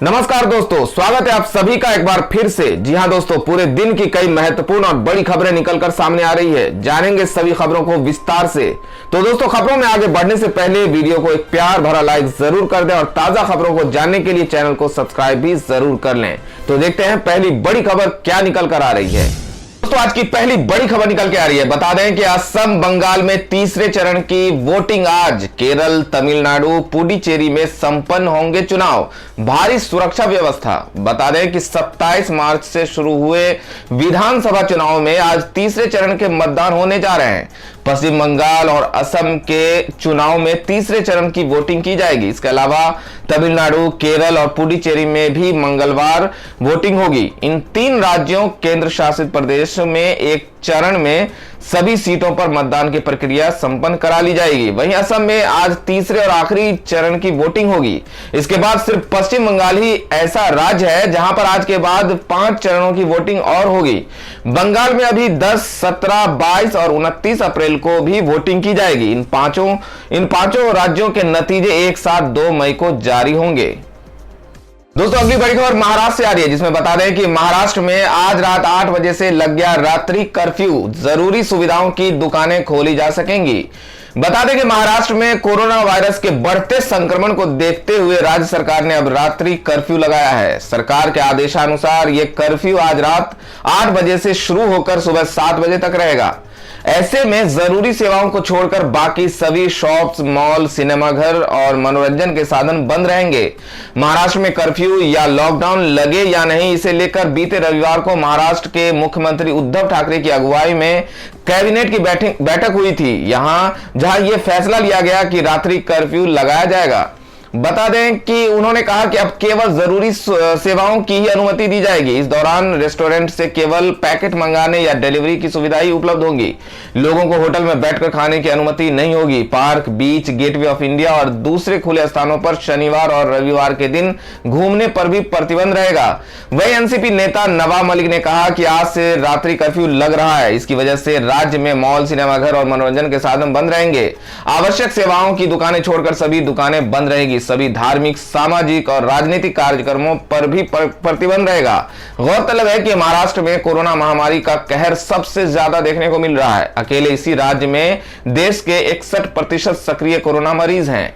नमस्कार दोस्तों, स्वागत है आप सभी का एक बार फिर से। जी हां दोस्तों, पूरे दिन की कई महत्वपूर्ण और बड़ी खबरें निकलकर सामने आ रही है। जानेंगे सभी खबरों को विस्तार से। तो दोस्तों, खबरों में आगे बढ़ने से पहले वीडियो को एक प्यार भरा लाइक जरूर कर दें और ताजा खबरों को जानने के लिए चैनल को सब्सक्राइब भी जरूर कर लें। तो देखते हैं पहली बड़ी खबर क्या निकल कर आ रही है। दोस्तों, आज की पहली बड़ी खबर निकल के आ रही है। बता दें कि असम बंगाल में तीसरे चरण की वोटिंग आज। केरल, तमिलनाडु, पुडुचेरी में संपन्न होंगे चुनाव। भारी सुरक्षा व्यवस्था। बता दें कि 27 मार्च से शुरू हुए विधानसभा चुनाव में आज तीसरे चरण के मतदान होने जा रहे हैं। पश्चिम बंगाल और असम के चुनाव में तीसरे चरण की वोटिंग की जाएगी। इसके अलावा तमिलनाडु, केरल और पुडुचेरी में भी मंगलवार वोटिंग होगी। इन तीन राज्यों केंद्र शासित प्रदेश में एक चरण में सभी सीटों पर मतदान की प्रक्रिया संपन्न करा ली जाएगी। वहीं असम में आज तीसरे और आखिरी चरण की वोटिंग होगी। इसके बाद सिर्फ पश्चिम बंगाल ही ऐसा राज्य है जहां पर आज के बाद 5 चरणों की वोटिंग और होगी। बंगाल में अभी 10, 17, 22 और 29 अप्रैल को भी वोटिंग की जाएगी। इन पांचों राज्यों के नतीजे एक साथ 2 मई को जारी होंगे। दोस्तों, अगली बड़ी खबर महाराष्ट्र से आ रही है, जिसमें बता दें कि महाराष्ट्र में आज रात 8 बजे से लग गया रात्रि कर्फ्यू। जरूरी सुविधाओं की दुकानें खोली जा सकेंगी। बता दें कि महाराष्ट्र में कोरोना वायरस के बढ़ते संक्रमण को देखते हुए राज्य सरकार ने अब रात्रि कर्फ्यू लगाया है। सरकार के आदेशानुसार यह कर्फ्यू आज रात 8 बजे से शुरू होकर सुबह 7 बजे तक रहेगा। ऐसे में जरूरी सेवाओं को छोड़कर बाकी सभी शॉप्स, मॉल, सिनेमाघर और मनोरंजन के साधन बंद रहेंगे। महाराष्ट्र में कर्फ्यू या लॉकडाउन लगे या नहीं, इसे लेकर बीते रविवार को महाराष्ट्र के मुख्यमंत्री उद्धव ठाकरे की अगुवाई में कैबिनेट की बैठक हुई थी। जहां यह फैसला लिया गया कि रात्रि कर्फ्यू लगाया जाएगा। बता दें कि उन्होंने कहा कि अब केवल जरूरी सेवाओं की ही अनुमति दी जाएगी। इस दौरान रेस्टोरेंट से केवल पैकेट मंगाने या डिलीवरी की सुविधा ही उपलब्ध होगी। लोगों को होटल में बैठकर खाने की अनुमति नहीं होगी। Park, beach, gateway of India और दूसरे खुले स्थानों पर शनिवार और रविवार के दिन घूमने पर भी प्रतिबंध रहेगा। वही एनसीपी नेता नवाब मलिक ने कहा कि आज से रात्रि कर्फ्यू लग रहा है। इसकी वजह से राज्य में मॉल, सिनेमाघर और मनोरंजन के साधन बंद रहेंगे। आवश्यक सेवाओं की दुकानें छोड़कर सभी दुकानें बंद रहेगी। सभी धार्मिक, सामाजिक और राजनीतिक कार्यक्रमों पर भी प्रतिबंध रहेगा। गौरतलब है कि महाराष्ट्र में कोरोना महामारी का कहर सबसे ज्यादा देखने को मिल रहा है। अकेले इसी राज्य में देश के 61% सक्रिय कोरोना मरीज हैं।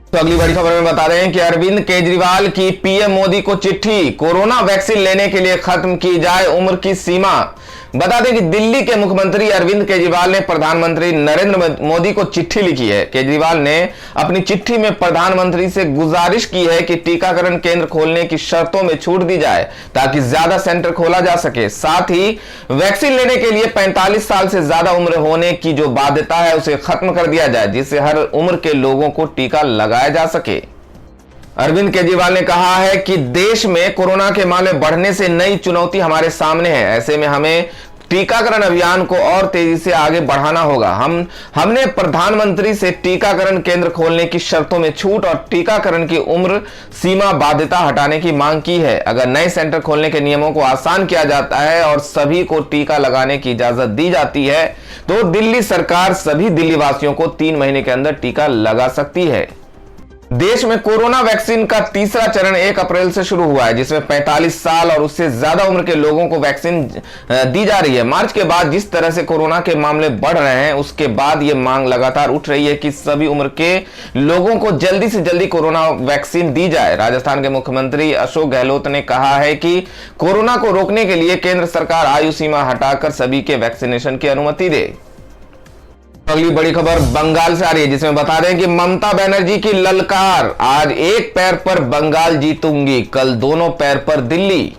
तो अगली बड़ी खबर में बता रहे हैं कि अरविंद केजरीवाल की पीएम मोदी को चिट्ठी। कोरोना वैक्सीन लेने के लिए खत्म की जाए उम्र की सीमा। बता दें कि दिल्ली के मुख्यमंत्री अरविंद केजरीवाल ने प्रधानमंत्री नरेंद्र मोदी को चिट्ठी लिखी है। केजरीवाल ने अपनी चिट्ठी में प्रधानमंत्री से गुजारिश की है कि टीकाकरण केंद्र खोलने की शर्तों में छूट दी जाए ताकि ज्यादा सेंटर खोला जा सके। साथ ही वैक्सीन लेने के लिए 45 साल से ज्यादा उम्र होने की जो बाध्यता है उसे खत्म कर दिया जाए, जिससे हर उम्र के लोगों को टीका लगाया जा सके। अरविंद केजरीवाल ने कहा है कि देश में कोरोना के मामले बढ़ने से नई चुनौती हमारे सामने है। ऐसे में हमें टीकाकरण अभियान को और तेजी से आगे बढ़ाना होगा। हमने प्रधानमंत्री से टीकाकरण केंद्र खोलने की शर्तों में छूट और टीकाकरण की उम्र सीमा बाध्यता हटाने की मांग की है। अगर नए सेंटर खोलने के नियमों को आसान किया जाता है और सभी को टीका लगाने की इजाजत दी जाती है तो दिल्ली सरकार सभी दिल्ली वासियों को 3 महीने के अंदर टीका लगा सकती है। देश में कोरोना वैक्सीन का तीसरा चरण 1 अप्रैल से शुरू हुआ है, जिसमें 45 साल और उससे ज्यादा उम्र के लोगों को वैक्सीन दी जा रही है। मार्च के बाद जिस तरह से कोरोना के मामले बढ़ रहे हैं, उसके बाद यह मांग लगातार उठ रही है कि सभी उम्र के लोगों को जल्दी से जल्दी कोरोना वैक्सीन दी जाए। राजस्थान के मुख्यमंत्री अशोक गहलोत ने कहा है कि कोरोना को रोकने के लिए केंद्र सरकार आयु सीमा हटाकर सभी के वैक्सीनेशन की अनुमति दे। अगली बड़ी खबर बंगाल से आ रही है, जिसमें बता दें कि ममता बनर्जी की ललकार। आज एक पैर पर बंगाल जीतूंगी, कल दोनों पैर पर दिल्ली।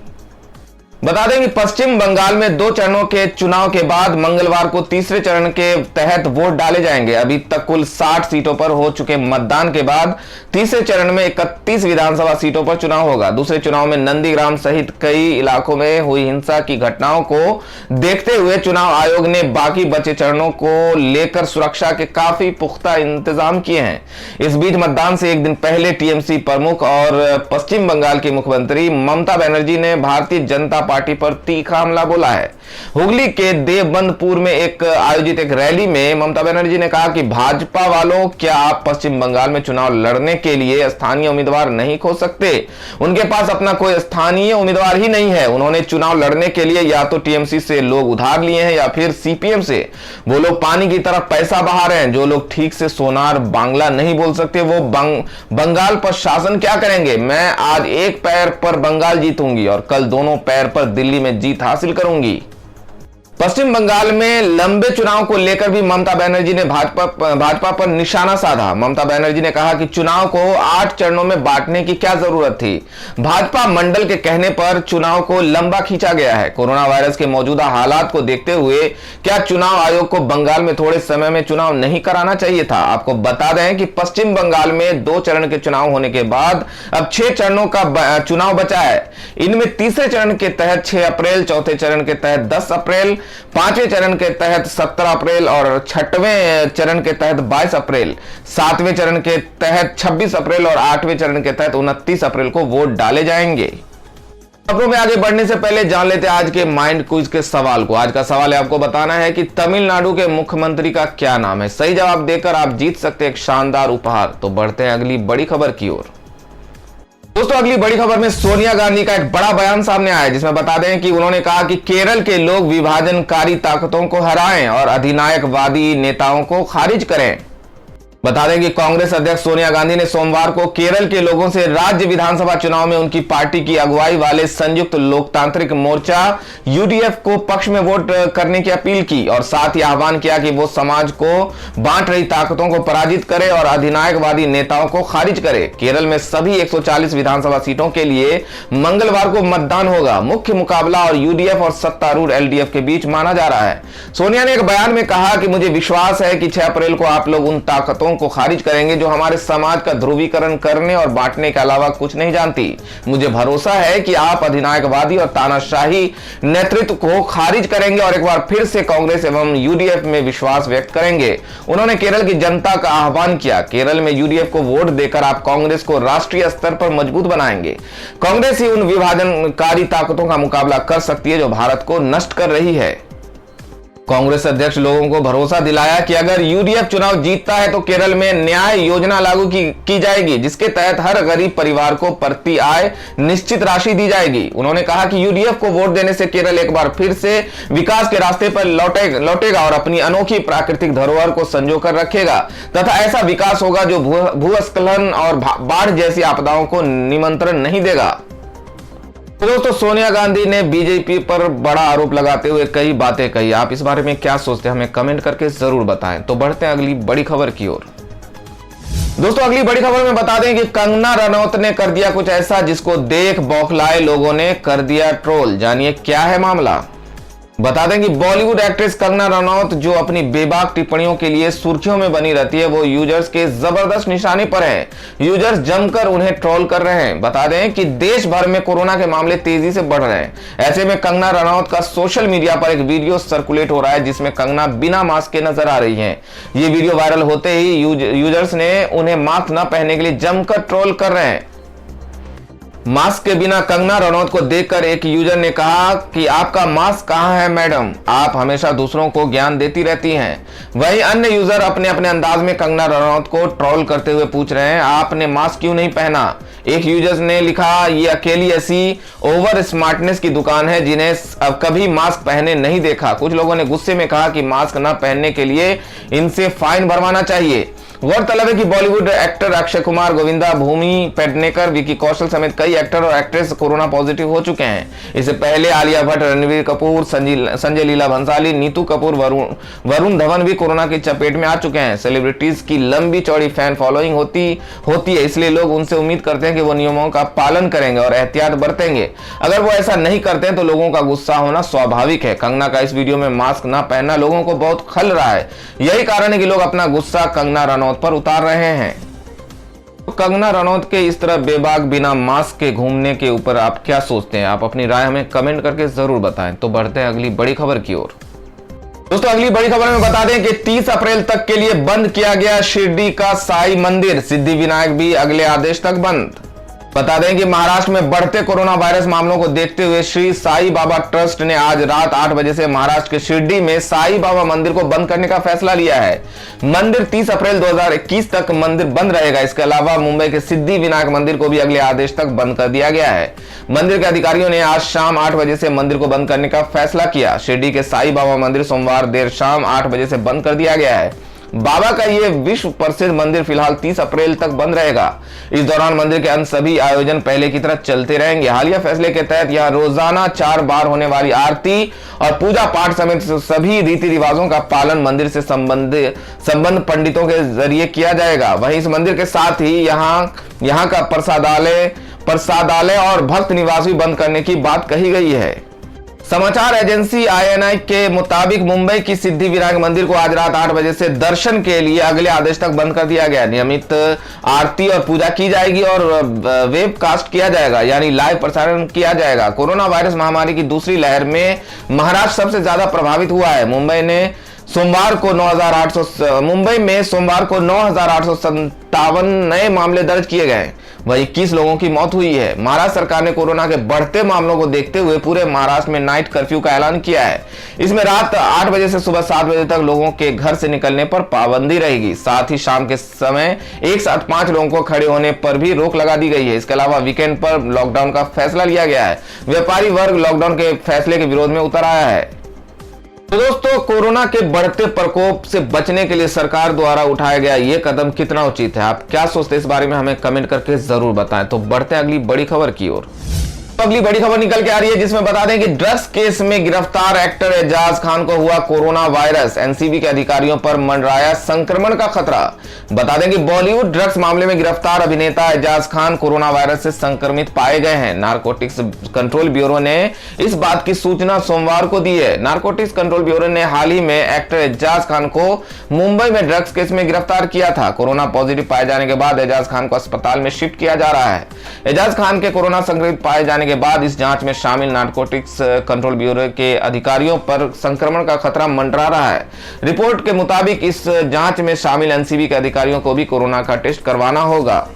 बता दें कि पश्चिम बंगाल में 2 चरणों के चुनाव के बाद मंगलवार को तीसरे चरण के तहत वोट डाले जाएंगे। अभी तक कुल 60 सीटों पर हो चुके मतदान के बाद तीसरे चरण में 31 विधानसभा सीटों पर चुनाव होगा। दूसरे चुनाव में नंदीग्राम सहित कई इलाकों में हुई हिंसा की घटनाओं को देखते हुए चुनाव आयोग ने बाकी बचे चरणों को लेकर सुरक्षा के काफी पुख्ता इंतजाम किए हैं। इस बीच मतदान से एक दिन पहले टीएमसी प्रमुख और पश्चिम बंगाल की मुख्यमंत्री ममता बनर्जी ने भारतीय जनता पार्टी पर तीखा हमला बोला है। हुगली के देवबंदपुर में आयोजित एक रैली में ममता बनर्जी ने कहा कि भाजपा वालों, क्या आप पश्चिम बंगाल में चुनाव लड़ने के लिए स्थानीय उम्मीदवार नहीं खोज सकते? उनके पास अपना कोई स्थानीय उम्मीदवार ही नहीं है। उन्होंने चुनाव लड़ने के लिए या तो टीएमसी से लोग उधार लिए हैं या फिर सीपीएम से। वो लोग पानी की तरफ पैसा बहा रहे हैं। जो लोग ठीक से सोनार बांग्ला नहीं बोल सकते वो बंगाल पर शासन क्या करेंगे? मैं आज एक पैर पर बंगाल जीतूंगी और कल दोनों पैर पर दिल्ली में जीत हासिल करूंगी। पश्चिम बंगाल में लंबे चुनाव को लेकर भी ममता बनर्जी ने भाजपा पर निशाना साधा। ममता बनर्जी ने कहा कि चुनाव को 8 चरणों में बांटने की क्या जरूरत थी। भाजपा मंडल के कहने पर चुनाव को लंबा खींचा गया है। कोरोना वायरस के मौजूदा हालात को देखते हुए क्या चुनाव आयोग को बंगाल में थोड़े समय में चुनाव नहीं कराना चाहिए था? आपको बता दें कि पश्चिम बंगाल में 2 चरण के चुनाव होने के बाद अब 6 चरणों का चुनाव बचा है। इनमें तीसरे चरण के तहत 6 अप्रैल, चौथे चरण के तहत 10 अप्रैल, 5वें चरण के तहत 17 अप्रैल और 6वें चरण के तहत 22 अप्रैल, 7वें चरण के तहत 26 अप्रैल और 8वें चरण के तहत 29 अप्रैल को वोट डाले जाएंगे। खबरों में आगे बढ़ने से पहले जान लेते हैं आज के माइंड क्विज के सवाल को। आज का सवाल है, आपको बताना है कि तमिलनाडु के मुख्यमंत्री का क्या नाम है। सही जवाब देकर आप जीत सकते हैं एक शानदार उपहार। तो बढ़ते हैं अगली बड़ी खबर की ओर। दोस्तों, अगली बड़ी खबर में सोनिया गांधी का एक बड़ा बयान सामने आया है, जिसमें बता दें कि उन्होंने कहा कि केरल के लोग विभाजनकारी ताकतों को हराएं और अधिनायकवादी नेताओं को खारिज करें। बता दें कि कांग्रेस अध्यक्ष सोनिया गांधी ने सोमवार को केरल के लोगों से राज्य विधानसभा चुनाव में उनकी पार्टी की अगुवाई वाले संयुक्त लोकतांत्रिक मोर्चा यूडीएफ को पक्ष में वोट करने की अपील की और साथ ही आह्वान किया कि वो समाज को बांट रही ताकतों को पराजित करे और अधिनायकवादी नेताओं को खारिज करे। केरल में सभी 140 विधानसभा सीटों के लिए मंगलवार को मतदान होगा। मुख्य मुकाबला और यूडीएफ और सत्तारूढ़ एलडीएफ के बीच माना जा रहा है। सोनिया ने एक बयान में कहा कि मुझे विश्वास है कि 6 अप्रैल को आप लोग उन ताकतों को खारिज करेंगे जो हमारे समाज का ध्रुवीकरण करने और बांटने के अलावा कुछ नहीं जानती। मुझे भरोसा है कि आप अधिनायकवादी और तानाशाही नेतृत्व को खारिज करेंगे और एक बार फिर से कांग्रेस एवं यूडीएफ में विश्वास व्यक्त करेंगे। उन्होंने केरल की जनता का आह्वान किया, केरल में यूडीएफ को वोट देकर आप कांग्रेस को राष्ट्रीय स्तर पर मजबूत बनाएंगे। कांग्रेस ही उन विभाजनकारी ताकतों का मुकाबला कर सकती है जो भारत को नष्ट कर रही है। कांग्रेस अध्यक्ष लोगों को भरोसा दिलाया कि अगर यूडीएफ चुनाव जीतता है तो केरल में न्याय योजना लागू की जाएगी, जिसके तहत हर गरीब परिवार को प्रति आय निश्चित राशि दी जाएगी। उन्होंने कहा कि यूडीएफ को वोट देने से केरल एक बार फिर से विकास के रास्ते पर लौटेगा और अपनी अनोखी प्राकृतिक धरोहर को संजो कर रखेगा तथा ऐसा विकास होगा जो भूस्खलन और बाढ़ जैसी आपदाओं को निमंत्रण नहीं देगा। तो दोस्तों, सोनिया गांधी ने बीजेपी पर बड़ा आरोप लगाते हुए कई बातें कही। आप इस बारे में क्या सोचते हैं, हमें कमेंट करके जरूर बताएं। तो बढ़ते हैं अगली बड़ी खबर की ओर। दोस्तों, अगली बड़ी खबर में बता दें कि कंगना रनौत ने कर दिया कुछ ऐसा जिसको देख बौखलाए लोगों ने कर दिया ट्रोल। जानिए क्या है मामला। बता दें कि बॉलीवुड एक्ट्रेस कंगना रनौत जो अपनी बेबाक टिप्पणियों के लिए सुर्खियों में बनी रहती है, वो यूजर्स के जबरदस्त निशाने पर हैं। यूजर्स जमकर उन्हें ट्रोल कर रहे हैं। बता दें कि देश भर में कोरोना के मामले तेजी से बढ़ रहे हैं। ऐसे में कंगना रनौत का सोशल मीडिया पर एक वीडियो सर्कुलेट हो रहा है जिसमें कंगना बिना मास्क के नजर आ रही हैं। ये वीडियो वायरल होते ही यूजर्स ने उन्हें मास्क न पहनने के लिए जमकर ट्रोल कर रहे हैं। मास्क के बिना कंगना रनौत को देखकर एक यूजर ने कहा कि आपका मास्क कहां है मैडम, आप हमेशा दूसरों को ज्ञान देती रहती हैं। वहीं अन्य यूजर अपने अपने अंदाज में कंगना रनौत को ट्रोल करते हुए पूछ रहे हैं, आपने मास्क क्यों नहीं पहना। एक यूजर ने लिखा, ये अकेली ऐसी ओवर स्मार्टनेस की दुकान है जिन्हें अब कभी मास्क पहने नहीं देखा। कुछ लोगों ने गुस्से में कहा कि मास्क न पहनने के लिए इनसे फाइन भरवाना चाहिए। गौरतलब है कि बॉलीवुड एक्टर अक्षय कुमार, गोविंदा, भूमि पेडनेकर, विकी कौशल समेत कई एक्टर और एक्ट्रेस कोरोना पॉजिटिव हो चुके हैं। इससे पहले आलिया भट्ट, रणवीर कपूर, संजय लीला भंसाली, नीतू कपूर, वरुण धवन भी कोरोना की चपेट में आ चुके हैं। सेलिब्रिटीज की लंबी चौड़ी फैन फॉलोइंग होती है, इसलिए लोग उनसे उम्मीद करते हैं कि वो नियमों का पालन करेंगे और एहतियात बरतेंगे। अगर वो ऐसा नहीं करते हैं तो लोगों का गुस्सा होना स्वाभाविक है। कंगना का इस वीडियो में मास्क न पहनना लोगों को बहुत खल रहा है। यही कारण है कि लोग अपना गुस्सा कंगना रनौत पर उतार रहे हैं। तो कंगना रनौत के इस तरह बेबाक बिना मास्क के घूमने के ऊपर आप क्या सोचते हैं? आप अपनी राय हमें कमेंट करके जरूर बताएं। तो बढ़ते हैं अगली बड़ी खबर की ओर। दोस्तों, अगली बड़ी खबर में बता दें कि 30 अप्रैल तक के लिए बंद किया गया शिरडी का साईं मंदिर। सिद्धिविनायक भी अगले आदेश तक बंद। बता दें कि महाराष्ट्र में बढ़ते कोरोना वायरस मामलों को देखते हुए श्री साई बाबा ट्रस्ट ने आज रात 8 बजे से महाराष्ट्र के शिरडी में साई बाबा मंदिर को बंद करने का फैसला लिया है। मंदिर 30 अप्रैल 2021 तक मंदिर बंद रहेगा। इसके अलावा मुंबई के सिद्धि विनायक मंदिर को भी अगले आदेश तक बंद कर दिया गया है। मंदिर के अधिकारियों ने आज शाम 8 बजे से मंदिर को बंद करने का फैसला किया। शिरडी के साई बाबा मंदिर सोमवार देर शाम 8 बजे से बंद कर दिया गया है। बाबा का ये विश्व प्रसिद्ध मंदिर फिलहाल 30 अप्रैल तक बंद रहेगा। इस दौरान मंदिर के अन्य सभी आयोजन पहले की तरह चलते रहेंगे। हालिया फैसले के तहत यहां रोजाना 4 बार होने वाली आरती और पूजा पाठ समेत सभी रीति रिवाजों का पालन मंदिर से संबंध पंडितों के जरिए किया जाएगा। वहीं इस मंदिर के साथ ही यहाँ का प्रसादालय और भक्त निवास भी बंद करने की बात कही गई है। समाचार एजेंसी INI के मुताबिक मुंबई की सिद्धि विनायक मंदिर को आज रात 8 बजे से दर्शन के लिए अगले आदेश तक बंद कर दिया गया। नियमित आरती और पूजा की जाएगी और वेबकास्ट किया जाएगा, यानी लाइव प्रसारण किया जाएगा। कोरोना वायरस महामारी की दूसरी लहर में महाराष्ट्र सबसे ज्यादा प्रभावित हुआ है। मुंबई में सोमवार को 9,857 नए मामले दर्ज किए गए। वहीं 21 लोगों की मौत हुई है। महाराष्ट्र सरकार ने कोरोना के बढ़ते मामलों को देखते हुए पूरे महाराष्ट्र में नाइट कर्फ्यू का ऐलान किया है। इसमें रात 8 बजे से सुबह 7 बजे तक लोगों के घर से निकलने पर पाबंदी रहेगी। साथ ही शाम के समय एक साथ 5 लोगों को खड़े होने पर भी रोक लगा दी गई है। इसके अलावा वीकेंड पर लॉकडाउन का फैसला लिया गया है। व्यापारी वर्ग लॉकडाउन के फैसले के विरोध में उतर आया है। तो दोस्तों, कोरोना के बढ़ते प्रकोप से बचने के लिए सरकार द्वारा उठाया गया ये कदम कितना उचित है, आप क्या सोचते हैं इस बारे में हमें कमेंट करके जरूर बताएं। तो बढ़ते हैं अगली बड़ी खबर की ओर। अगली बड़ी खबर निकल के आ रही है जिसमें बता दें कि ड्रग्स केस में गिरफ्तार एक्टर एजाज खान को हुआ कोरोना वायरस। एनसीबी के अधिकारियों पर मंडराया संक्रमण का खतरा। बता दें कि बॉलीवुड ड्रग्स मामले में गिरफ्तार अभिनेता एजाज खान कोरोना वायरस से संक्रमित पाए गए हैं। नारकोटिक्स कंट्रोल ब्यूरो ने इस बात की सूचना सोमवार को दी है। नारकोटिक्स कंट्रोल ब्यूरो ने हाल ही में एक्टर एजाज खान को मुंबई में ड्रग्स केस में गिरफ्तार किया था। कोरोना पॉजिटिव पाए जाने के बाद एजाज खान को अस्पताल में शिफ्ट किया जा रहा है। एजाज खान के कोरोना संक्रमित पाए जाने के बाद इस जांच में शामिल नारकोटिक्स कंट्रोल ब्यूरो के अधिकारियों पर संक्रमण का खतरा मंडरा रहा है। रिपोर्ट के मुताबिक इस जांच में शामिल एनसीबी के अधिकारियों को भी कोरोना का टेस्ट करवाना होगा।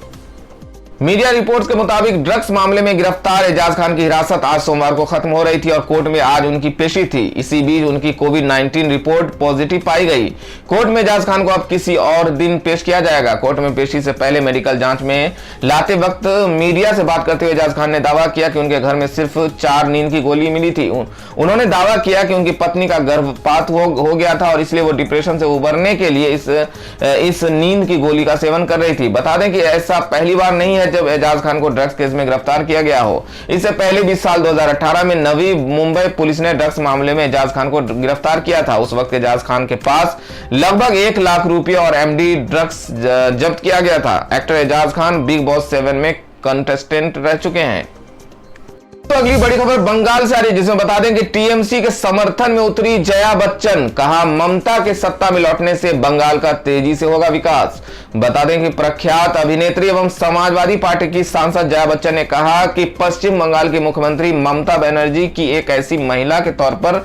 मीडिया रिपोर्ट्स के मुताबिक ड्रग्स मामले में गिरफ्तार एजाज खान की हिरासत आज सोमवार को खत्म हो रही थी और कोर्ट में आज उनकी पेशी थी। इसी बीच उनकी कोविड-19 रिपोर्ट पॉजिटिव पाई गई। कोर्ट में एजाज खान को अब किसी और दिन पेश किया जाएगा। कोर्ट में पेशी से पहले मेडिकल जांच में लाते वक्त मीडिया से बात करते हुए एजाज खान ने दावा किया कि उनके घर में सिर्फ 4 नींद की गोली मिली थी। उन्होंने दावा किया कि उनकी पत्नी का गर्भपात हो गया था और इसलिए वो डिप्रेशन से उबरने के लिए इस नींद की गोली का सेवन कर रही थी। बता दें कि ऐसा पहली बार नहीं है जब एजाज खान को ड्रग्स केस में गिरफ्तार किया गया हो। इससे पहले भी साल 2018 में नवी मुंबई पुलिस ने ड्रग्स मामले में एजाज खान को गिरफ्तार किया था। उस वक्त एजाज खान के पास लगभग 1 लाख रुपए और एमडी ड्रग्स जब्त किया गया था। Actor Ejaz Khan Bigg Boss 7 में कंटेस्टेंट रह चुके हैं। तो अगली बड़ी खबर बंगाल से आ रही है जिसमें बता दें कि टीएमसी के समर्थन में उतरी जया बच्चन। कहा ममता के सत्ता में लौटने से बंगाल का तेजी से होगा विकास। बता दें कि प्रख्यात अभिनेत्री एवं समाजवादी पार्टी की सांसद जया बच्चन ने कहा कि पश्चिम बंगाल की मुख्यमंत्री ममता बनर्जी की एक ऐसी महिला के तौर पर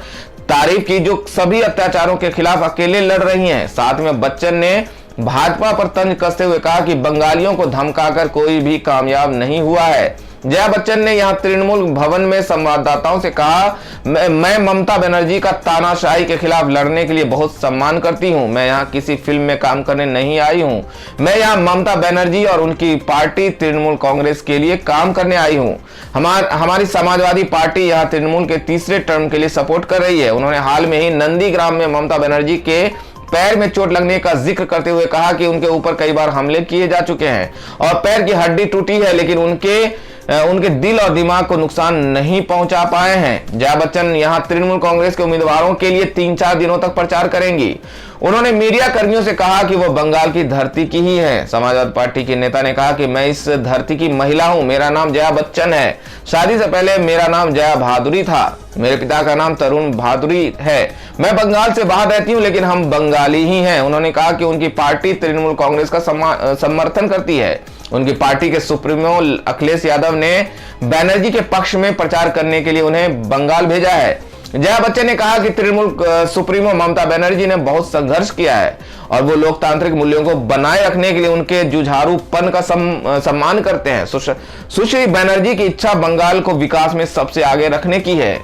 तारीफ की जो सभी अत्याचारों के खिलाफ अकेले लड़ रही हैं। साथ में बच्चन ने भाजपा पर तंज कसते हुए कहा कि बंगालियों को धमकाकर कोई भी कामयाब नहीं हुआ है। जया बच्चन ने यहां तृणमूल भवन में संवाददाताओं से कहा, मैं ममता बनर्जी का तानाशाही के खिलाफ लड़ने के लिए बहुत सम्मान करती हूं। मैं यहां किसी फिल्म में काम करने नहीं आई हूं। मैं यहां ममता बनर्जी और उनकी पार्टी तृणमूल कांग्रेस के लिए काम करने आई हूं। हमारी समाजवादी पार्टी यहां तृणमूल के तीसरे टर्म के लिए सपोर्ट कर रही है। उन्होंने हाल में ही नंदीग्राम में ममता बनर्जी के पैर में चोट लगने का जिक्र करते हुए कहा कि उनके ऊपर कई बार हमले किए जा चुके हैं और पैर की हड्डी टूटी है, लेकिन उनके दिल और दिमाग को नुकसान नहीं पहुंचा पाए हैं। जया बच्चन यहां तृणमूल कांग्रेस के उम्मीदवारों के लिए 3-4 दिनों तक प्रचार करेंगी। उन्होंने मीडिया कर्मियों से कहा कि वो बंगाल की धरती की ही है। समाजवादी पार्टी के नेता ने कहा कि मैं इस धरती की महिला हूं, मेरा नाम जया बच्चन है। शादी से पहले मेरा नाम जया भादुरी था। मेरे पिता का नाम तरुण भादुरी है। मैं बंगाल से बाहर रहती हूं, लेकिन हम बंगाली ही हैं। उन्होंने कहा कि उनकी पार्टी तृणमूल कांग्रेस का समर्थन करती है। उनकी पार्टी के सुप्रीमो अखिलेश यादव ने बनर्जी के पक्ष में प्रचार करने के लिए उन्हें बंगाल भेजा है। जया बच्चन ने कहा कि तृणमूल सुप्रीमो ममता बनर्जी ने बहुत संघर्ष किया है और वो लोकतांत्रिक मूल्यों को बनाए रखने के लिए उनके जुझारूपन का सम्मान करते हैं। सुश्री बनर्जी की इच्छा बंगाल को विकास में सबसे आगे रखने की है।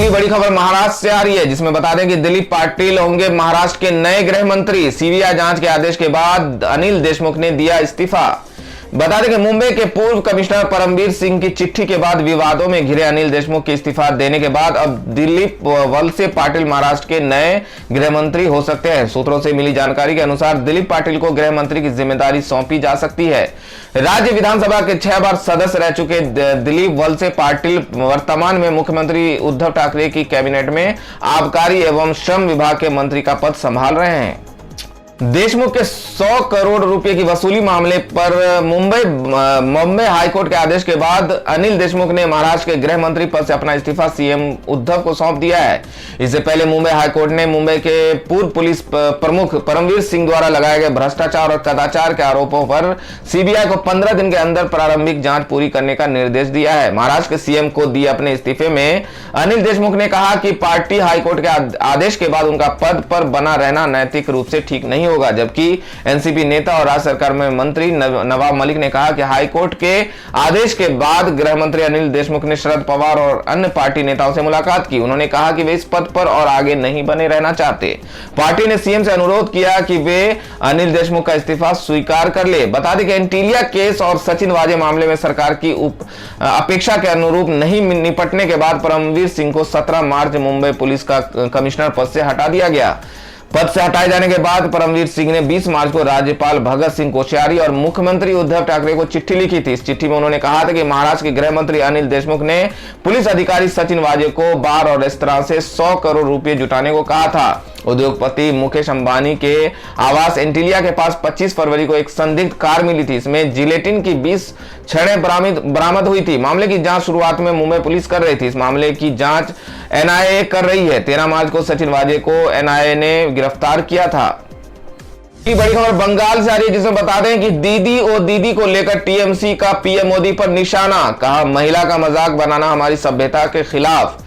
बड़ी खबर महाराष्ट्र से आ रही है, जिसमें बता दें कि दिलीप पाटिल होंगे महाराष्ट्र के नए गृह मंत्री। सीबीआई जांच के आदेश के बाद अनिल देशमुख ने दिया इस्तीफा। बता दें कि मुंबई के पूर्व कमिश्नर परमवीर सिंह की चिट्ठी के बाद विवादों में घिरे अनिल देशमुख के इस्तीफा देने के बाद अब दिलीप वलसे पाटिल महाराष्ट्र के नए गृह मंत्री हो सकते हैं। सूत्रों से मिली जानकारी के अनुसार दिलीप पाटिल को गृह मंत्री की जिम्मेदारी सौंपी जा सकती है। राज्य विधानसभा के 6 बार सदस्य रह चुके दिलीप वलसे पाटिल वर्तमान में मुख्यमंत्री उद्धव ठाकरे की कैबिनेट में आबकारी एवं श्रम विभाग के मंत्री का पद संभाल रहे हैं। देशमुख के 100 करोड़ रुपए की वसूली मामले पर मुंबई हाईकोर्ट के आदेश के बाद अनिल देशमुख ने महाराष्ट्र के गृह मंत्री पद से अपना इस्तीफा सीएम उद्धव को सौंप दिया है। इससे पहले मुंबई हाईकोर्ट ने मुंबई के पूर्व पुलिस प्रमुख परमवीर सिंह द्वारा लगाए गए भ्रष्टाचार और कदाचार के आरोपों पर सीबीआई को 15 दिन के अंदर प्रारंभिक जांच पूरी करने का निर्देश दिया है। महाराष्ट्र के सीएम को दिए अपने इस्तीफे में अनिल देशमुख ने कहा कि पार्टी हाईकोर्ट के आदेश के बाद उनका पद पर बना रहना नैतिक रूप से ठीक नहीं होगा। जबकि एनसीपी नेता और राज्य सरकार में मंत्री नवाब मलिक ने कहा कि हाईकोर्ट के आदेश के बाद गृह मंत्री अनिल देशमुख ने शरद पवार और अन्य पार्टी नेताओं से मुलाकात की। उन्होंने कहा कि वे इस पद पर और आगे नहीं बने रहना चाहते। पार्टी ने सीएम से अनुरोध किया कि वे अनिल देशमुख का इस्तीफा स्वीकार कर ले। बता दें कि एंटीलिया केस और सचिन वाजे मामले में सरकार की अपेक्षा के अनुरूप नहीं निपटने के बाद परमवीर सिंह को 17 मार्च मुंबई पुलिस का कमिश्नर पद से हटा दिया गया। पद से हटाए जाने के बाद परमवीर सिंह ने 20 मार्च को राज्यपाल भगत सिंह कोश्यारी और मुख्यमंत्री उद्धव ठाकरे को चिट्ठी लिखी थी। इस चिट्ठी में उन्होंने कहा था कि महाराष्ट्र के गृह मंत्री अनिल देशमुख ने पुलिस अधिकारी सचिन वाजे को बार और रेस्तरां से 100 करोड़ रुपए जुटाने को कहा था। उद्योगपति मुकेश अंबानी के आवास एंटीलिया के पास 25 फरवरी को एक संदिग्ध कार मिली थी। इसमें जिलेटिन की 20 छड़ें बरामद हुई थी। मामले की जांच शुरुआत में मुंबई पुलिस कर रही थी। इस मामले की जांच एनआईए कर रही है। 13 मार्च को सचिन वाजे को एनआईए ने गिरफ्तार किया था। बड़ी खबर बंगाल से आ रही है, जिसमें बता दें कि दीदी ओ दीदी को लेकर टीएमसी का पीएम मोदी पर निशाना। कहा महिला का मजाक बनाना हमारी सभ्यता के खिलाफ।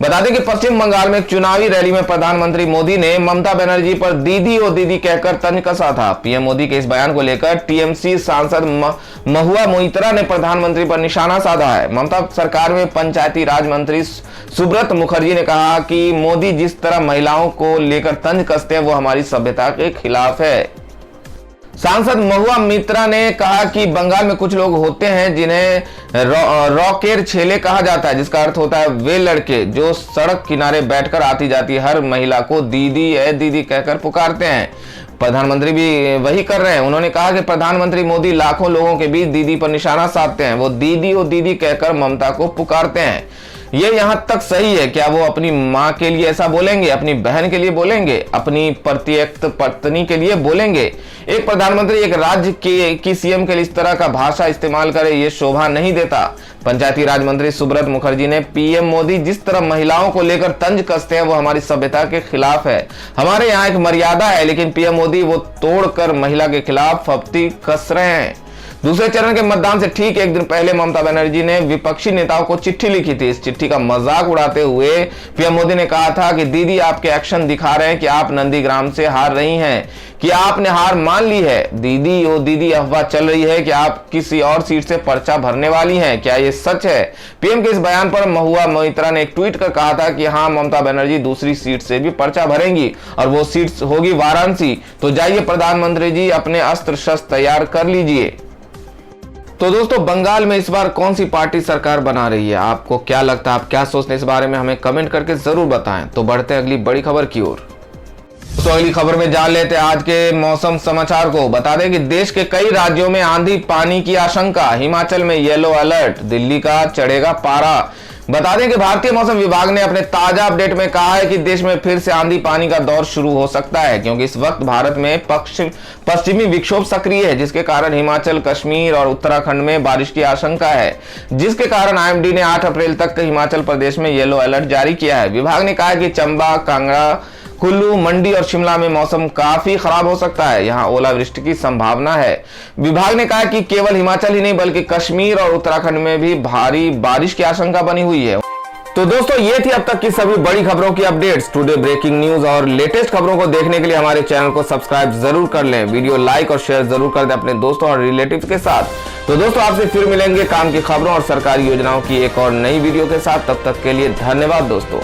बता दें कि पश्चिम बंगाल में एक चुनावी रैली में प्रधानमंत्री मोदी ने ममता बनर्जी पर दीदी ओ दीदी कहकर तंज कसा था। पीएम मोदी के इस बयान को लेकर टीएमसी सांसद महुआ मोइत्रा ने प्रधानमंत्री पर निशाना साधा है। ममता सरकार में पंचायती राज मंत्री सुब्रत मुखर्जी ने कहा कि मोदी जिस तरह महिलाओं को लेकर तंज कसते हैं वो हमारी सभ्यता के खिलाफ है। सांसद महुआ मित्रा ने कहा कि बंगाल में कुछ लोग होते हैं जिन्हें रॉकेर छेले कहा जाता है, जिसका अर्थ होता है वे लड़के जो सड़क किनारे बैठकर आती जाती हर महिला को दीदी ए दीदी कहकर पुकारते हैं। प्रधानमंत्री भी वही कर रहे हैं। उन्होंने कहा कि प्रधानमंत्री मोदी लाखों लोगों के बीच दीदी पर निशाना साधते हैं। वो दीदी और दीदी कहकर ममता को पुकारते हैं। ये यहाँ तक सही है। क्या वो अपनी माँ के लिए ऐसा बोलेंगे, अपनी बहन के लिए बोलेंगे, अपनी प्रत्यक्त पत्नी के लिए बोलेंगे? एक प्रधानमंत्री एक राज्य की सीएम के लिए इस तरह का भाषा इस्तेमाल करे, ये शोभा नहीं देता। पंचायती राज मंत्री सुब्रत मुखर्जी ने पीएम मोदी जिस तरह महिलाओं को लेकर तंज कसते हैं वो हमारी सभ्यता के खिलाफ है। हमारे यहाँ एक मर्यादा है, लेकिन पीएम मोदी वो तोड़कर महिला के खिलाफ फप्ती कस रहे हैं। दूसरे चरण के मतदान से ठीक एक दिन पहले ममता बनर्जी ने विपक्षी नेताओं को चिट्ठी लिखी थी। इस चिट्ठी का मजाक उड़ाते हुए पीएम मोदी ने कहा था कि दीदी आपके एक्शन दिखा रहे हैं कि आप नंदीग्राम से हार रही हैं, कि आपने हार मान ली है। दीदी ओ दीदी अफवाह चल रही है कि आप किसी और सीट से पर्चा भरने वाली हैं। क्या ये सच है? पीएम के इस बयान पर महुआ मोइत्रा ने एक ट्वीट कर कहा था कि हाँ, ममता बनर्जी दूसरी सीट से भी पर्चा भरेंगी और वो सीट होगी वाराणसी। तो जाइए प्रधानमंत्री जी, अपने अस्त्र शस्त्र तैयार कर लीजिए। तो दोस्तों, बंगाल में इस बार कौन सी पार्टी सरकार बना रही है? आपको क्या लगता है? आप क्या सोचते हैं इस बारे में? हमें कमेंट करके जरूर बताएं। तो बढ़ते हैं अगली बड़ी खबर की ओर। तो अगली खबर में जान लेते हैं आज के मौसम समाचार को। बता दें कि देश के कई राज्यों में आंधी पानी की आशंका। हिमाचल में येलो अलर्ट, दिल्ली का चढ़ेगा पारा। बता दें कि भारतीय मौसम विभाग ने अपने ताजा अपडेट में कहा है कि देश में फिर से आंधी पानी का दौर शुरू हो सकता है, क्योंकि इस वक्त भारत में पश्चिमी विक्षोभ सक्रिय है, जिसके कारण हिमाचल, कश्मीर और उत्तराखंड में बारिश की आशंका है, जिसके कारण आईएमडी ने 8 अप्रैल तक हिमाचल प्रदेश में येलो अलर्ट जारी किया है। विभाग ने कहा है कि चंबा, कांगड़ा, कुल्लू, मंडी और शिमला में मौसम काफी खराब हो सकता है। यहां ओलावृष्टि की संभावना है। विभाग ने कहा कि केवल हिमाचल ही नहीं बल्कि कश्मीर और उत्तराखंड में भी भारी बारिश की आशंका बनी हुई है। तो दोस्तों ये थी अब तक की सभी बड़ी खबरों की अपडेट्स। टुडे ब्रेकिंग न्यूज और लेटेस्ट खबरों को देखने के लिए हमारे चैनल को सब्सक्राइब जरूर कर लें, वीडियो लाइक और शेयर जरूर कर दें अपने दोस्तों और रिलेटिव्स के साथ। तो दोस्तों आपसे फिर मिलेंगे काम की खबरों और सरकारी योजनाओं की एक और नई वीडियो के साथ। तब तक के लिए धन्यवाद दोस्तों।